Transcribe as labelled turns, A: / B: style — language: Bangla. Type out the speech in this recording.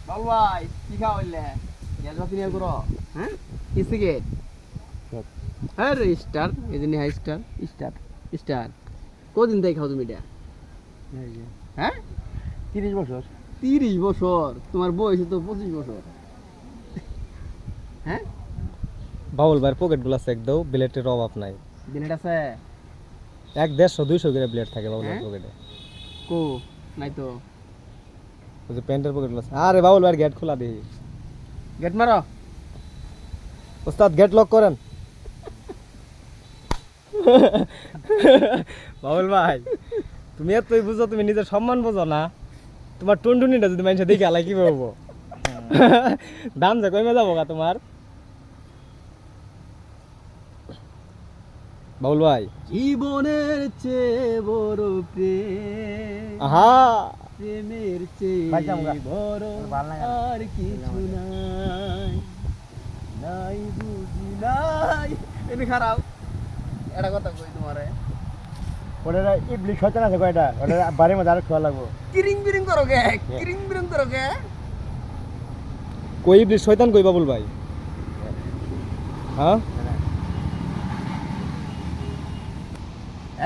A: বাবু ভাই কি খাওয়া হইলে গ্যাস বাতি নিয়ে করো হ্যাঁ কি সিগারেট আরে স্টার এই জন্য হাই স্টার স্টার স্টার কদিন থেকে খাও তুমি এটা হ্যাঁ
B: 30 বছর
A: 30 বছর তোমার বয়স তো 25 বছর হ্যাঁ
B: বাউল ভাইয়ের পকেটগুলো চেক দাও ব্লেডের অভাব নাই
A: বিলেট আছে
B: 150-200 করে ব্লেড থাকে বাউল ভাইয়ের
A: হ্যাঁ?
B: পকেটে
A: কো নাই তো
B: ওই যে প্যান্টের পকেটগুলো আছে আরে বাউল ভাইয়ের গেট খোলা দেখি
A: গেট মারো
B: ওস্তাদ গেট লক করেন বাউল ভাই তুমি এতই বুঝো তুমি নিজের সম্মান বোঝো না তোমার টুনটুনিটা যদি মানুষের দেখে আলাই কি বলবো দাম যা কমে যাবো গা তোমার বাউল ভাই
A: জীবনের চেয়ে বড় প্রেম
B: আহা
A: প্রেমের চেয়ে
B: পাইতাম গা।
A: বড়
B: ভাল লাগে না।
A: আর কিছু নাই নাই বুঝি নাই এমনি খারাপ এটা কথা কই তোমারে
B: ওটা ইবলিশ শয়তান আছে কয়টা ওটা বাড়ির মধ্যে আরো খোয়া লাগবো
A: কিরিং বিরিং করো কে কিরিং বিরিং করো কে
B: কই ইবলিশ শয়তান কই বাবুল ভাই হ্যাঁ